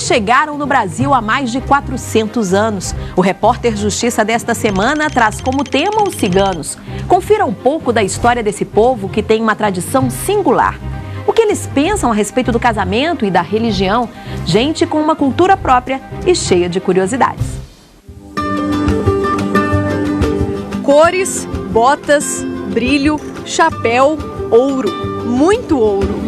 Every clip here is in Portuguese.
chegaram no Brasil há mais de 400 anos. O repórter Justiça desta semana traz como tema os ciganos. Confira um pouco da história desse povo que tem uma tradição singular. O que eles pensam a respeito do casamento e da religião? Gente com uma cultura própria e cheia de curiosidades. Cores, botas, brilho, chapéu, ouro, muito ouro.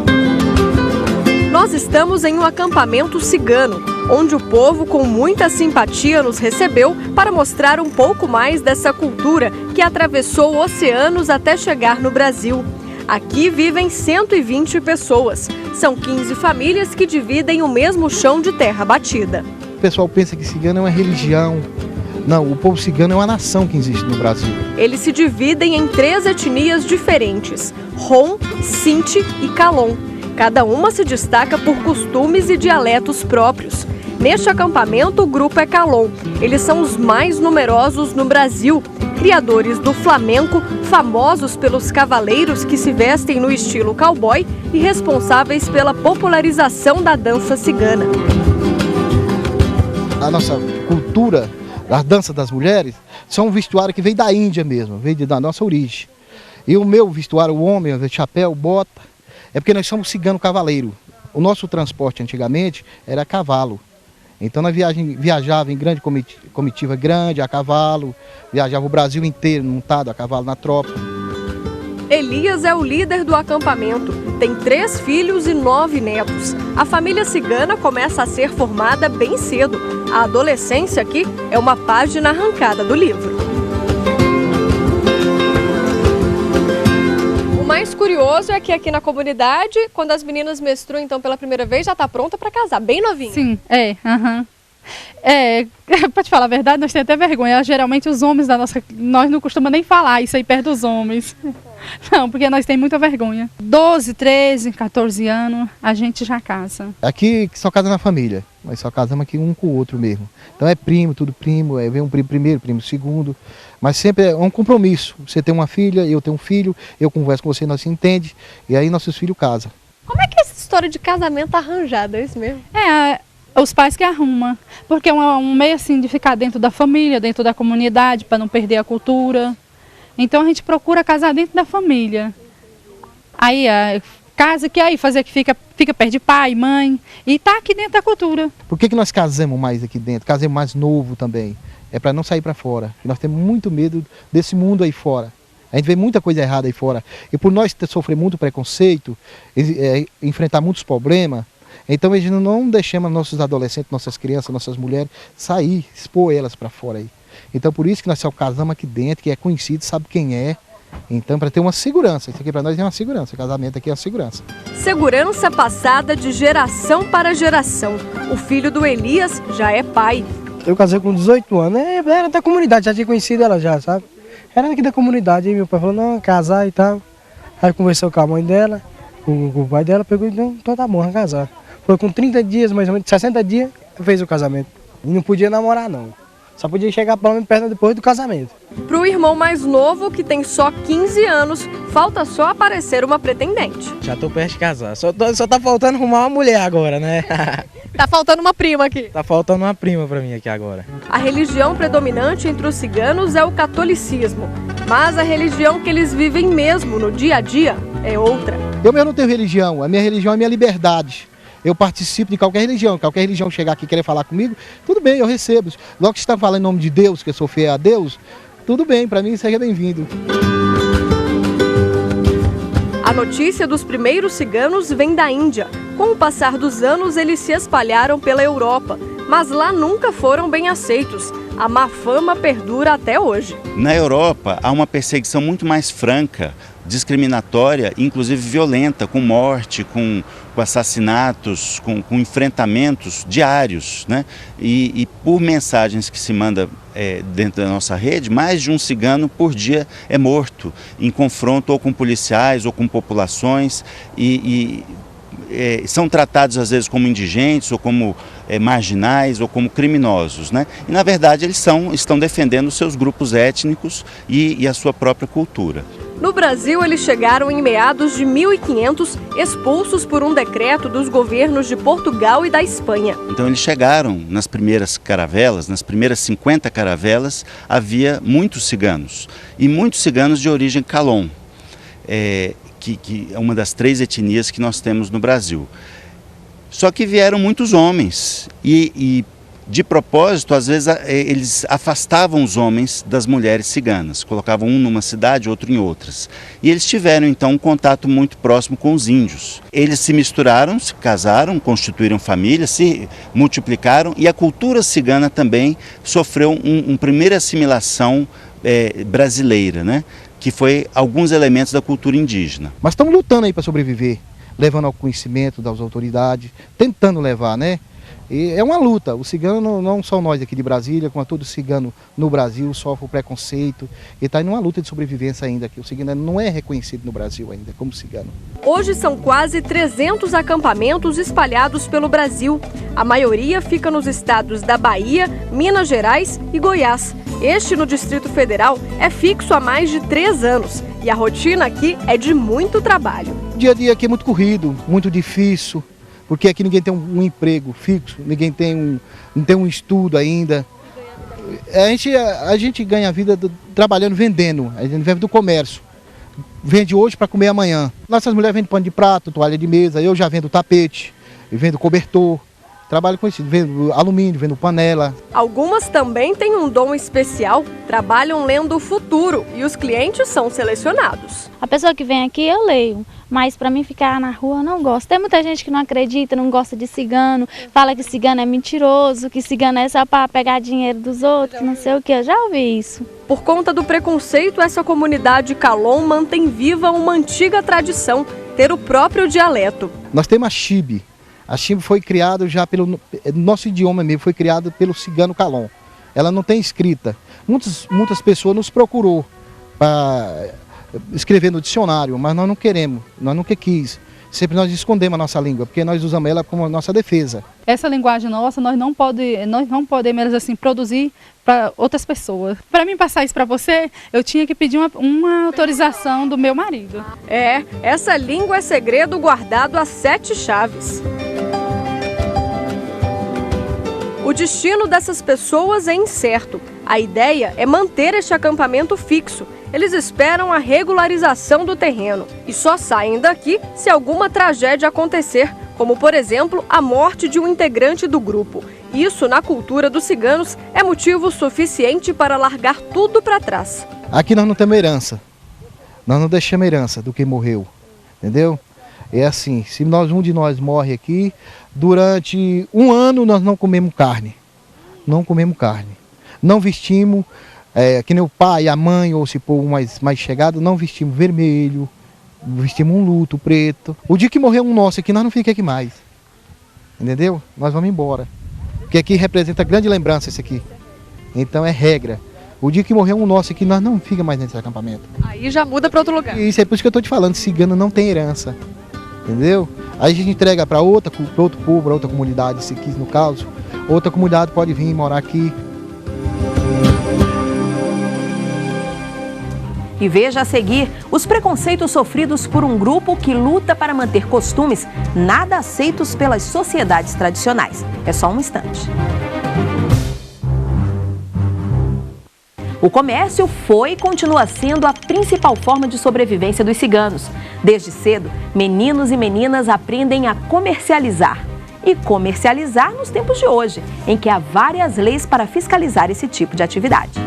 Nós estamos em um acampamento cigano, onde o povo com muita simpatia nos recebeu para mostrar um pouco mais dessa cultura que atravessou oceanos até chegar no Brasil. Aqui vivem 120 pessoas. São 15 famílias que dividem o mesmo chão de terra batida. O pessoal pensa que cigano é uma religião. Não, o povo cigano é uma nação que existe no Brasil. Eles se dividem em 3 etnias diferentes: Rom, Sinti e Calon. Cada uma se destaca por costumes e dialetos próprios. Neste acampamento, o grupo é Calon. Eles são os mais numerosos no Brasil. Criadores do flamenco, famosos pelos cavaleiros que se vestem no estilo cowboy e responsáveis pela popularização da dança cigana. A nossa cultura, a dança das mulheres, são um vestuário que vem da Índia mesmo, vem da nossa origem. E o meu vestuário, o homem, chapéu, bota, é porque nós somos cigano cavaleiro. O nosso transporte antigamente era cavalo. Então nós viajava em grande comitiva grande, a cavalo, viajava o Brasil inteiro montado a cavalo na tropa. Elias é o líder do acampamento. Tem 3 filhos e 9 netos. A família cigana começa a ser formada bem cedo. A adolescência aqui é uma página arrancada do livro. O mais curioso é que aqui na comunidade, quando as meninas menstruam então pela primeira vez, já está pronta para casar, bem novinha. Sim, para te falar a verdade, nós temos até vergonha. Geralmente os homens nós não costumamos nem falar isso aí perto dos homens. Não, porque nós temos muita vergonha. 12, 13, 14 anos, a gente já casa. Aqui só casa na família, nós só casamos aqui um com o outro mesmo. Então é primo, tudo primo, vem um primo primeiro, primo segundo. Mas sempre é um compromisso. Você tem uma filha, eu tenho um filho, eu converso com você, nós se entende, e aí nossos filhos casam. Como é que é essa história de casamento arranjado, é isso mesmo? Os pais que arrumam, porque é um meio assim de ficar dentro da família, dentro da comunidade, para não perder a cultura. Então a gente procura casar dentro da família. Aí casa que aí fazer que fica perto de pai, mãe, e tá aqui dentro da cultura. Por que nós casamos mais aqui dentro? Casamos mais novo também. É para não sair para fora. Nós temos muito medo desse mundo aí fora. A gente vê muita coisa errada aí fora. E por nós sofrer muito preconceito, enfrentar muitos problemas, então a gente não deixamos nossos adolescentes, nossas crianças, nossas mulheres sair, expor elas para fora aí. Então por isso que nós só casamos aqui dentro, que é conhecido, sabe quem é. Então para ter uma segurança, isso aqui para nós é uma segurança, o casamento aqui é uma segurança. Segurança passada de geração para geração. O filho do Elias já é pai. Eu casei com 18 anos, era da comunidade, já tinha conhecido ela já, sabe? Era aqui da comunidade, aí meu pai falou, não, casar e tal. Aí conversou com a mãe dela, com o pai dela, pegou e disse, então tá bom, vamos casar. Foi com 30 dias, mais ou menos, 60 dias, fez o casamento. E não podia namorar não, só podia chegar pelo menos perto depois do casamento. Pro irmão mais novo, que tem só 15 anos, falta só aparecer uma pretendente. Já tô perto de casar, só tá faltando arrumar uma mulher agora, né? Tá faltando uma prima aqui. Tá faltando uma prima pra mim aqui agora. A religião predominante entre os ciganos é o catolicismo, mas a religião que eles vivem mesmo no dia a dia é outra. Eu mesmo não tenho religião, a minha religião é a minha liberdade. Eu participo de qualquer religião chegar aqui e querer falar comigo, tudo bem, eu recebo. Logo que você está falando em nome de Deus, que eu sou fiel a Deus, tudo bem, para mim seja bem-vindo. A notícia dos primeiros ciganos vem da Índia. Com o passar dos anos, eles se espalharam pela Europa, mas lá nunca foram bem aceitos. A má fama perdura até hoje. Na Europa, há uma perseguição muito mais franca, discriminatória, inclusive violenta, com morte, com assassinatos, com enfrentamentos diários, né? E por mensagens que se manda dentro da nossa rede, mais de um cigano por dia é morto em confronto ou com policiais ou com populações são tratados às vezes como indigentes ou como marginais ou como criminosos, né? E na verdade eles estão defendendo seus grupos étnicos e a sua própria cultura. No Brasil, eles chegaram em meados de 1500, expulsos por um decreto dos governos de Portugal e da Espanha. Então eles chegaram nas primeiras caravelas, nas primeiras 50 caravelas, havia muitos ciganos. E muitos ciganos de origem Calon, que é uma das 3 etnias que nós temos no Brasil. Só que vieram muitos homens e de propósito, às vezes, eles afastavam os homens das mulheres ciganas, colocavam um numa cidade, outro em outras. E eles tiveram, então, um contato muito próximo com os índios. Eles se misturaram, se casaram, constituíram famílias, se multiplicaram, e a cultura cigana também sofreu uma primeira assimilação brasileira, né? Que foi alguns elementos da cultura indígena. Mas estamos lutando aí para sobreviver, levando ao conhecimento das autoridades, tentando levar, né? E é uma luta. O cigano, não só nós aqui de Brasília, como todo cigano no Brasil, sofre o preconceito e está em uma luta de sobrevivência ainda, que o cigano não é reconhecido no Brasil ainda como cigano. Hoje são quase 300 acampamentos espalhados pelo Brasil. A maioria fica nos estados da Bahia, Minas Gerais e Goiás. Este, no Distrito Federal, é fixo há mais de 3 anos e a rotina aqui é de muito trabalho. O dia a dia aqui é muito corrido, muito difícil. Porque aqui ninguém tem um emprego fixo, ninguém não tem um estudo ainda. A gente ganha a vida trabalhando, vendendo, a gente vive do comércio. Vende hoje para comer amanhã. Nossas mulheres vendem pano de prato, toalha de mesa, eu já vendo tapete, vendo cobertor. Trabalho com isso, vendo alumínio, vendo panela. Algumas também têm um dom especial, trabalham lendo o futuro e os clientes são selecionados. A pessoa que vem aqui eu leio, mas para mim ficar na rua eu não gosto. Tem muita gente que não acredita, não gosta de cigano, fala que cigano é mentiroso, que cigano é só para pegar dinheiro dos outros, não sei o que, eu já ouvi isso. Por conta do preconceito, essa comunidade Calon mantém viva uma antiga tradição, ter o próprio dialeto. Nós temos a Chibe. A Chibe foi criada já pelo nosso idioma mesmo, foi criado pelo cigano Calon. Ela não tem escrita. Muitas pessoas nos procurou para escrever no dicionário, mas nós não queremos, nós nunca quis. Sempre nós escondemos a nossa língua, porque nós usamos ela como a nossa defesa. Essa linguagem nossa, nós não podemos assim, produzir para outras pessoas. Para mim passar isso para você, eu tinha que pedir uma autorização do meu marido. Essa língua é segredo guardado a 7 chaves. O destino dessas pessoas é incerto. A ideia é manter este acampamento fixo. Eles esperam a regularização do terreno e só saem daqui se alguma tragédia acontecer, como, por exemplo, a morte de um integrante do grupo. Isso, na cultura dos ciganos, é motivo suficiente para largar tudo para trás. Aqui nós não temos herança. Nós não deixamos herança do que morreu, entendeu? É assim, se um de nós morre aqui, durante 1 ano nós não comemos carne. Não comemos carne. Não vestimos, que nem o pai, a mãe, ou se for mais chegado, não vestimos vermelho, vestimos um luto preto. O dia que morrer um nosso aqui, nós não ficamos aqui mais. Entendeu? Nós vamos embora. Porque aqui representa grande lembrança isso aqui. Então é regra. O dia que morrer um nosso aqui, nós não ficamos mais nesse acampamento. Aí já muda para outro lugar. Isso é por isso que eu estou te falando, cigano não tem herança. Entendeu? Aí a gente entrega para outro povo, para outra comunidade, se quis no caso. Outra comunidade pode vir morar aqui. E veja a seguir os preconceitos sofridos por um grupo que luta para manter costumes nada aceitos pelas sociedades tradicionais. É só um instante. O comércio foi e continua sendo a principal forma de sobrevivência dos ciganos. Desde cedo, meninos e meninas aprendem a comercializar. E comercializar nos tempos de hoje, em que há várias leis para fiscalizar esse tipo de atividade.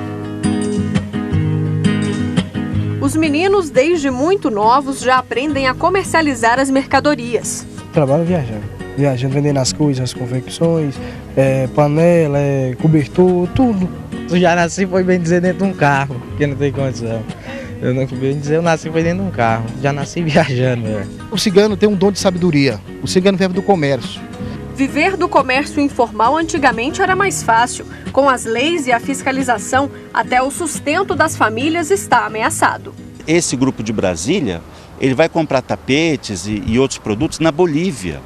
Os meninos, desde muito novos, já aprendem a comercializar as mercadorias. Trabalho viajando, vendendo as coisas, as confecções, panela, cobertor, tudo. Eu já nasci, foi bem dizer, dentro de um carro, porque não tem condição. Eu não bem dizer, eu nasci foi dentro de um carro, já nasci viajando. O cigano tem um dom de sabedoria, o cigano vive do comércio. Viver do comércio informal antigamente era mais fácil. Com as leis e a fiscalização, até o sustento das famílias está ameaçado. Esse grupo de Brasília, ele vai comprar tapetes e outros produtos na Bolívia.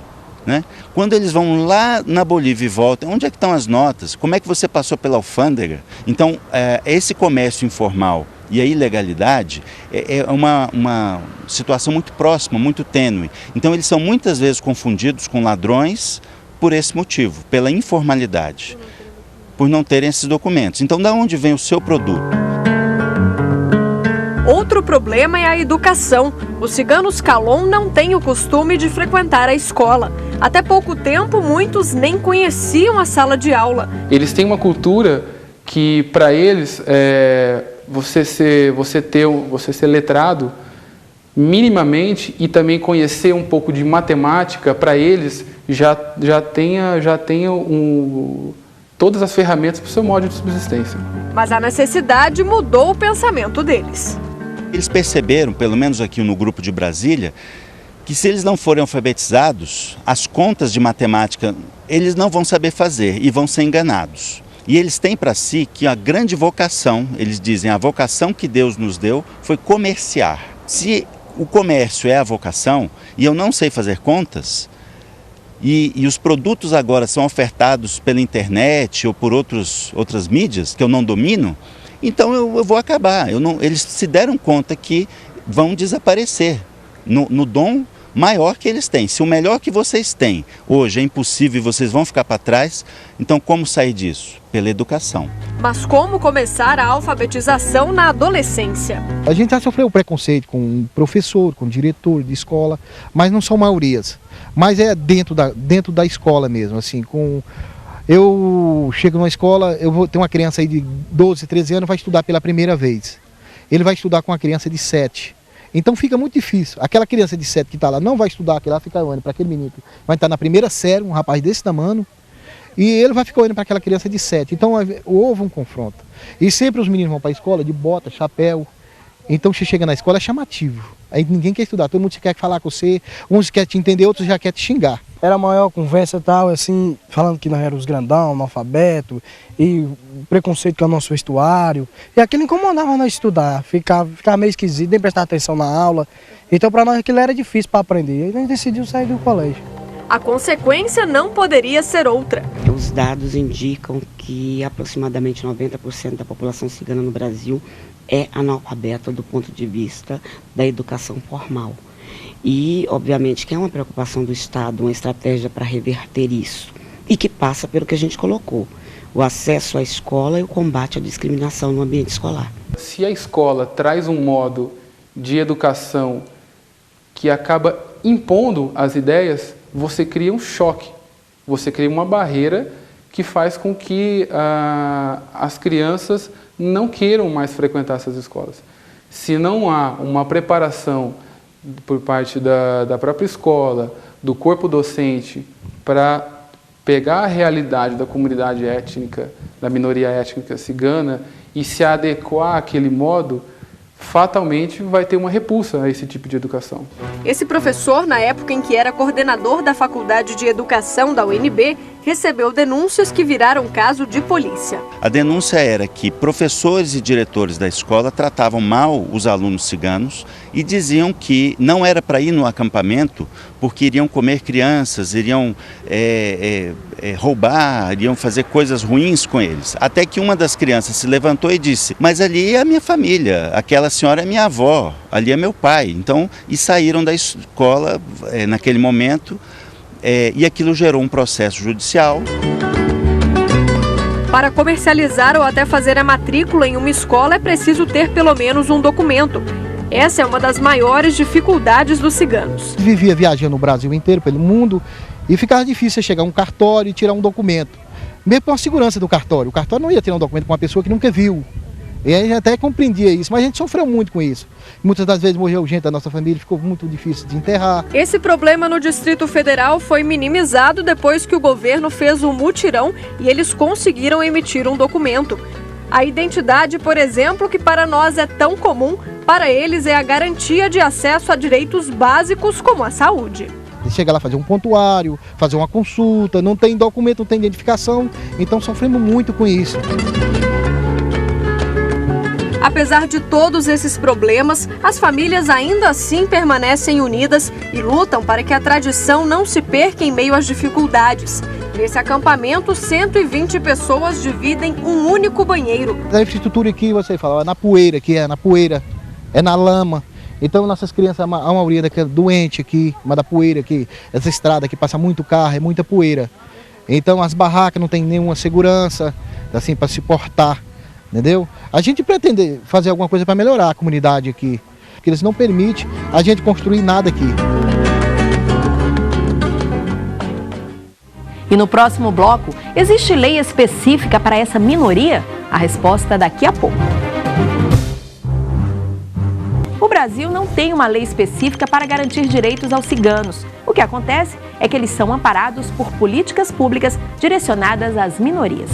Né? Quando eles vão lá na Bolívia e voltam, onde é que estão as notas? Como é que você passou pela alfândega? Então, esse comércio informal e a ilegalidade é uma situação muito próxima, muito tênue. Então eles são muitas vezes confundidos com ladrões por esse motivo, pela informalidade, por não terem esses documentos. Então, de onde vem o seu produto? Outro problema é a educação. Os ciganos Calon não têm o costume de frequentar a escola. Até pouco tempo, muitos nem conheciam a sala de aula. Eles têm uma cultura que, para eles, você ser letrado minimamente e também conhecer um pouco de matemática, para eles já tenha todas as ferramentas para o seu modo de subsistência. Mas a necessidade mudou o pensamento deles. Eles perceberam, pelo menos aqui no grupo de Brasília, que se eles não forem alfabetizados, as contas de matemática eles não vão saber fazer e vão ser enganados. E eles têm para si que a grande vocação, eles dizem, a vocação que Deus nos deu foi comerciar. Se o comércio é a vocação e eu não sei fazer contas, e os produtos agora são ofertados pela internet ou por outras mídias que eu não domino, então eu vou acabar. Eles se deram conta que vão desaparecer no dom maior que eles têm. Se o melhor que vocês têm hoje é impossível e vocês vão ficar para trás, então como sair disso? Pela educação. Mas como começar a alfabetização na adolescência? A gente já sofreu preconceito com professor, com diretor de escola, mas não são maiorias. Mas é dentro da escola mesmo, assim, eu chego numa escola, eu vou ter uma criança aí de 12, 13 anos, vai estudar pela primeira vez. Ele vai estudar com uma criança de 7. Então fica muito difícil. Aquela criança de 7 que está lá não vai estudar, que lá fica olhando para aquele menino. Vai estar na primeira série, um rapaz desse tamanho, e ele vai ficar olhando para aquela criança de 7. Então houve um confronto. E sempre os meninos vão para a escola de bota, chapéu. Então você chega na escola, é chamativo. Aí ninguém quer estudar, todo mundo quer falar com você, uns quer te entender, outros já quer te xingar. Era a maior conversa e tal, assim, falando que nós éramos os grandão, analfabeto, e preconceito com o nosso vestuário. E aquilo incomodava nós estudar, ficar meio esquisito, nem prestar atenção na aula. Então para nós aquilo era difícil para aprender. Aí a gente decidiu sair do colégio. A consequência não poderia ser outra. Os dados indicam que aproximadamente 90% da população cigana no Brasil é analfabeta do ponto de vista da educação formal. E, obviamente, que é uma preocupação do Estado, uma estratégia para reverter isso. E que passa pelo que a gente colocou, o acesso à escola e o combate à discriminação no ambiente escolar. Se a escola traz um modo de educação que acaba impondo as ideias, você cria um choque, você cria uma barreira que faz com que as crianças não queiram mais frequentar essas escolas. Se não há uma preparação por parte da própria escola, do corpo docente, para pegar a realidade da comunidade étnica, da minoria étnica cigana e se adequar àquele modo, fatalmente vai ter uma repulsa a esse tipo de educação. Esse professor, na época em que era coordenador da Faculdade de Educação da UNB, recebeu denúncias que viraram caso de polícia. A denúncia era que professores e diretores da escola tratavam mal os alunos ciganos e diziam que não era para ir no acampamento porque iriam comer crianças, iriam roubar, iriam fazer coisas ruins com eles. Até que uma das crianças se levantou e disse: mas ali é a minha família, aquela senhora é minha avó, ali é meu pai. Então, e saíram da escola naquele momento. E aquilo gerou um processo judicial. Para comercializar ou até fazer a matrícula em uma escola é preciso ter pelo menos um documento. Essa é uma das maiores dificuldades dos ciganos. Vivia viajando o Brasil inteiro, pelo mundo, e ficava difícil chegar a um cartório e tirar um documento. Mesmo com a segurança do cartório. O cartório não ia tirar um documento com uma pessoa que nunca viu. E a gente até compreendia isso, mas a gente sofreu muito com isso. Muitas das vezes morreu gente da nossa família, ficou muito difícil de enterrar. Esse problema no Distrito Federal foi minimizado depois que o governo fez um mutirão e eles conseguiram emitir um documento. A identidade, por exemplo, que para nós é tão comum, para eles é a garantia de acesso a direitos básicos como a saúde. Chega lá fazer um prontuário, fazer uma consulta, não tem documento, não tem identificação, então sofremos muito com isso. Apesar de todos esses problemas, as famílias ainda assim permanecem unidas e lutam para que a tradição não se perca em meio às dificuldades. Nesse acampamento, 120 pessoas dividem um único banheiro. A infraestrutura aqui, você fala, é na poeira, é na lama. Então nossas crianças, a maioria é doente aqui, mas da poeira aqui, essa estrada que passa muito carro, é muita poeira. Então as barracas não tem nenhuma segurança, assim, para se portar, entendeu? A gente pretende fazer alguma coisa para melhorar a comunidade aqui, porque eles não permitem a gente construir nada aqui. E no próximo bloco, existe lei específica para essa minoria? A resposta daqui a pouco. O Brasil não tem uma lei específica para garantir direitos aos ciganos. O que acontece é que eles são amparados por políticas públicas direcionadas às minorias.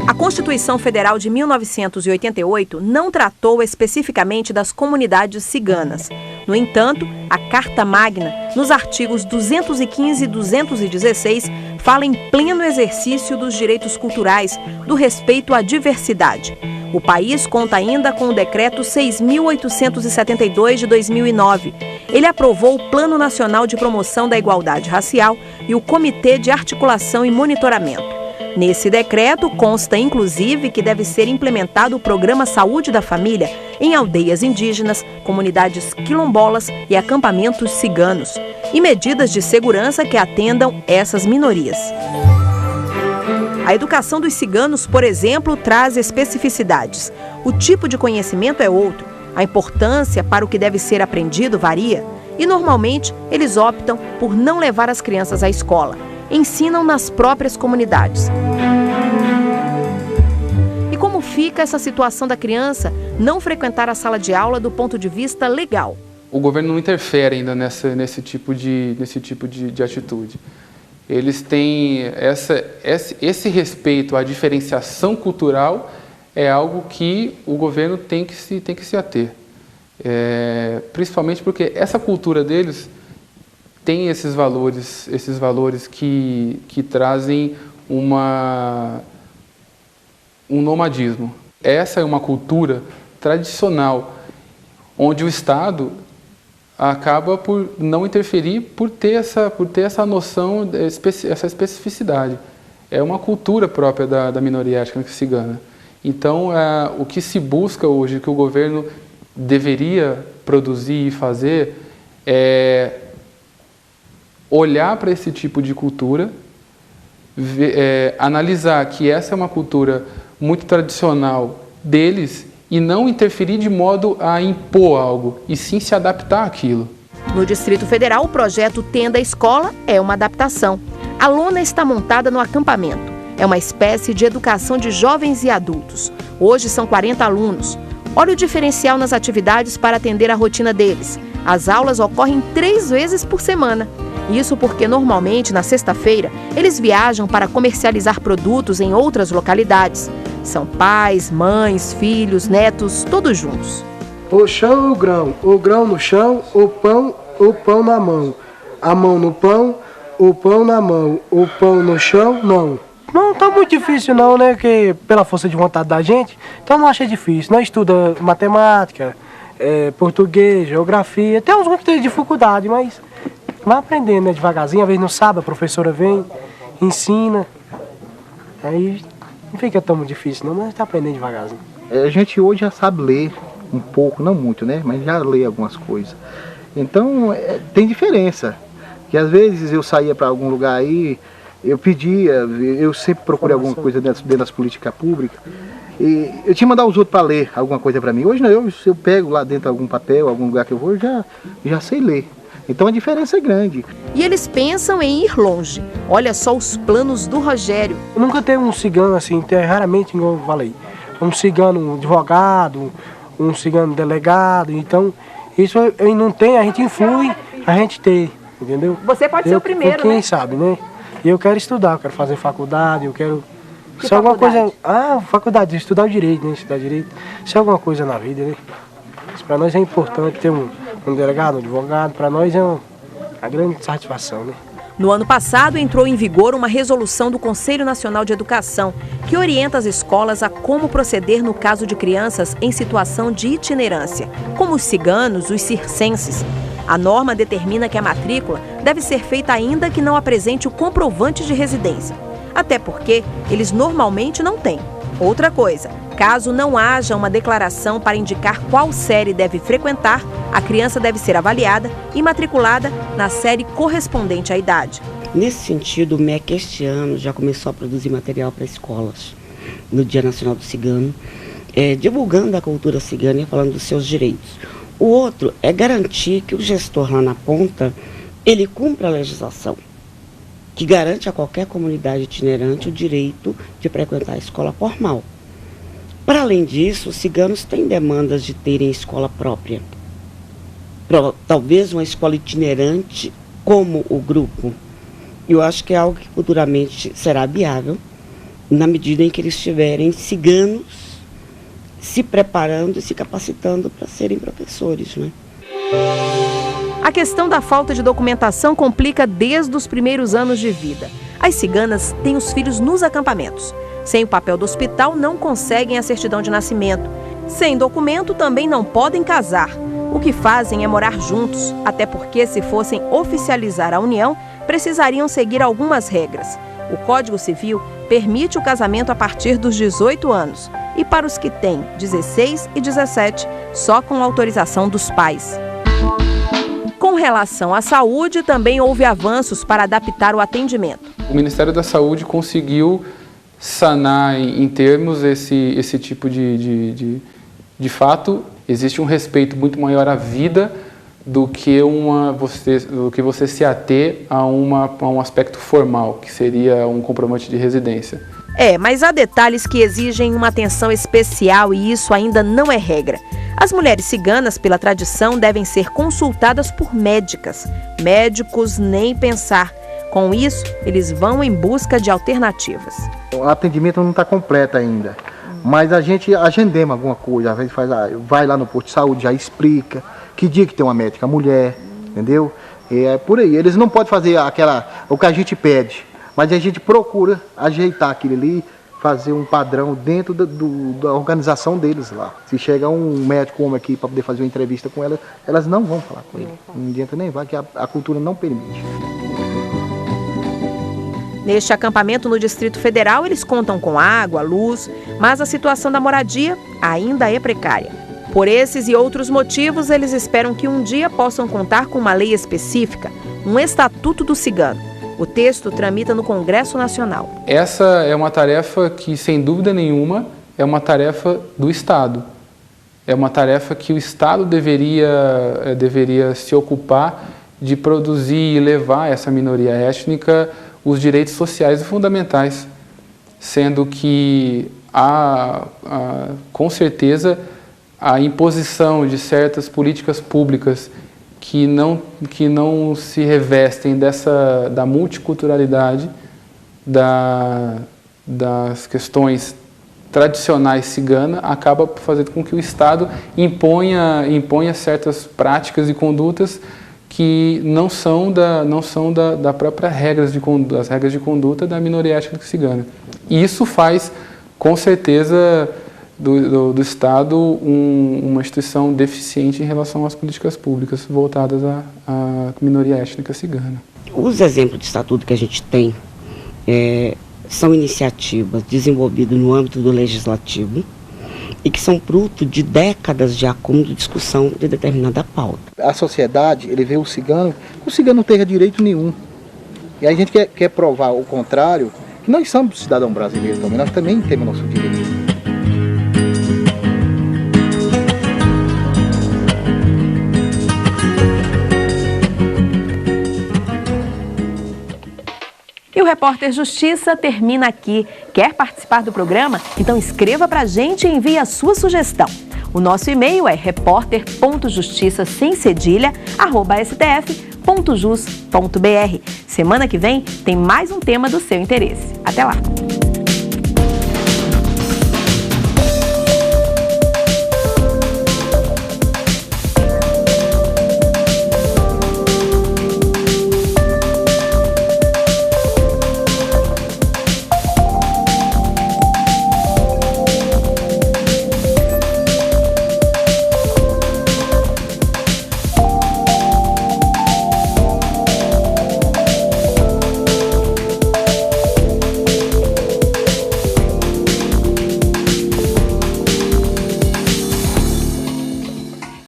A Constituição Federal de 1988 não tratou especificamente das comunidades ciganas. No entanto, a Carta Magna, nos artigos 215 e 216, fala em pleno exercício dos direitos culturais, do respeito à diversidade. O país conta ainda com o Decreto 6.872 de 2009. Ele aprovou o Plano Nacional de Promoção da Igualdade Racial e o Comitê de Articulação e Monitoramento. Nesse decreto consta, inclusive, que deve ser implementado o Programa Saúde da Família em aldeias indígenas, comunidades quilombolas e acampamentos ciganos, e medidas de segurança que atendam essas minorias. A educação dos ciganos, por exemplo, traz especificidades. O tipo de conhecimento é outro, a importância para o que deve ser aprendido varia, e normalmente eles optam por não levar as crianças à escola. Ensinam nas próprias comunidades. E como fica essa situação da criança não frequentar a sala de aula do ponto de vista legal? O governo não interfere ainda nesse tipo de atitude. Eles têm esse respeito à diferenciação cultural, é algo que o governo tem que se ater. Principalmente porque essa cultura deles tem esses valores que trazem um nomadismo. Essa é uma cultura tradicional, onde o Estado acaba por não interferir, por ter essa noção, essa especificidade. É uma cultura própria da minoria étnica cigana. Então, o que se busca hoje, que o governo deveria produzir e fazer, é olhar para esse tipo de cultura, analisar que essa é uma cultura muito tradicional deles e não interferir de modo a impor algo, e sim se adaptar àquilo. No Distrito Federal, o projeto Tenda Escola é uma adaptação. A lona está montada no acampamento. É uma espécie de educação de jovens e adultos. Hoje são 40 alunos. Olha o diferencial nas atividades para atender a rotina deles. As aulas ocorrem 3 vezes por semana. Isso porque, normalmente, na sexta-feira, eles viajam para comercializar produtos em outras localidades. São pais, mães, filhos, netos, todos juntos. O chão ou o grão no chão, o pão na mão. A mão no pão, o pão na mão, o pão no chão, não. Não tá muito difícil não, né, que pela força de vontade da gente, então não acha difícil. Nós estuda matemática, português, geografia, tem uns que tem dificuldade, mas vai aprendendo, né, devagarzinho, às vezes não sabe, a professora vem, ensina, aí não fica tão difícil não, mas tá aprendendo devagarzinho. A gente hoje já sabe ler um pouco, não muito, né, mas já lê algumas coisas. Então tem diferença, que às vezes eu saía para algum lugar aí, eu pedia, eu sempre procurei alguma coisa dentro das políticas públicas, e eu tinha que mandar os outros para ler alguma coisa para mim. Hoje não, eu pego lá dentro algum papel, algum lugar que eu vou, já sei ler. Então a diferença é grande. E eles pensam em ir longe. Olha só os planos do Rogério. Eu nunca teve um cigano assim, raramente, igual eu falei, um cigano advogado, um cigano delegado, então isso eu não tenho, a gente influi, a gente tem, entendeu? Você pode ser o primeiro, quem né? sabe, né? E eu quero estudar, eu quero fazer faculdade, eu quero... Se alguma coisa... faculdade, estudar o direito, né? Estudar direito, se é alguma coisa na vida, né? Isso para nós é importante ter um delegado, um advogado, para nós é uma grande satisfação, né? No ano passado, entrou em vigor uma resolução do Conselho Nacional de Educação que orienta as escolas a como proceder no caso de crianças em situação de itinerância, como os ciganos, os circenses. A norma determina que a matrícula deve ser feita ainda que não apresente o comprovante de residência, até porque eles normalmente não têm. Outra coisa, caso não haja uma declaração para indicar qual série deve frequentar, a criança deve ser avaliada e matriculada na série correspondente à idade. Nesse sentido, o MEC este ano já começou a produzir material para escolas, no Dia Nacional do Cigano, divulgando a cultura cigana e falando dos seus direitos. O outro é garantir que o gestor lá na ponta, ele cumpra a legislação, que garante a qualquer comunidade itinerante o direito de frequentar a escola formal. Para além disso, os ciganos têm demandas de terem escola própria. Talvez uma escola itinerante como o grupo. Eu acho que é algo que futuramente será viável, na medida em que eles tiverem ciganos se preparando e se capacitando para serem professores, né? A questão da falta de documentação complica desde os primeiros anos de vida. As ciganas têm os filhos nos acampamentos. Sem o papel do hospital, não conseguem a certidão de nascimento. Sem documento, também não podem casar. O que fazem é morar juntos, até porque, se fossem oficializar a união, precisariam seguir algumas regras. O Código Civil permite o casamento a partir dos 18 anos e para os que têm 16 e 17, só com autorização dos pais. Com relação à saúde, também houve avanços para adaptar o atendimento. O Ministério da Saúde conseguiu sanar em termos esse tipo de fato. Existe um respeito muito maior à vida do que você se ater a um aspecto formal, que seria um comprovante de residência. Mas há detalhes que exigem uma atenção especial e isso ainda não é regra. As mulheres ciganas, pela tradição, devem ser consultadas por médicas. Médicos nem pensar. Com isso, eles vão em busca de alternativas. O atendimento não está completo ainda, mas a gente agendemos alguma coisa. Às vezes vai lá no posto de saúde, já explica que dia que tem uma médica mulher, entendeu? E é por aí. Eles não podem fazer o que a gente pede, mas a gente procura ajeitar aquilo ali, fazer um padrão dentro da organização deles lá. Se chega um médico homem aqui para poder fazer uma entrevista com ela, elas não vão falar com ele. Não adianta nem vai, que a cultura não permite. Neste acampamento no Distrito Federal, eles contam com água, luz, mas a situação da moradia ainda é precária. Por esses e outros motivos, eles esperam que um dia possam contar com uma lei específica, um Estatuto do Cigano. O texto tramita no Congresso Nacional. Essa é uma tarefa que, sem dúvida nenhuma, é uma tarefa do Estado. É uma tarefa que o Estado deveria se ocupar de produzir e levar a essa minoria étnica os direitos sociais e fundamentais, sendo que com certeza a imposição de certas políticas públicas que não se revestem da multiculturalidade, das questões tradicionais ciganas, acaba fazendo com que o Estado imponha certas práticas e condutas que não são da própria regras de conduta da minoria étnica cigana. E isso faz, com certeza, do Estado uma instituição deficiente em relação às políticas públicas voltadas à minoria étnica cigana. Os exemplos de estatuto que a gente tem são iniciativas desenvolvidas no âmbito do legislativo e que são fruto de décadas de acúmulo de discussão de determinada pauta. A sociedade, ele vê o cigano não tem direito nenhum. E a gente quer provar o contrário, que nós somos cidadãos brasileiros também, nós também temos nosso direito. E o Repórter Justiça termina aqui. Quer participar do programa? Então escreva pra gente e envie a sua sugestão. O nosso e-mail é repórter.justiça@stf.jus.br. Semana que vem tem mais um tema do seu interesse. Até lá!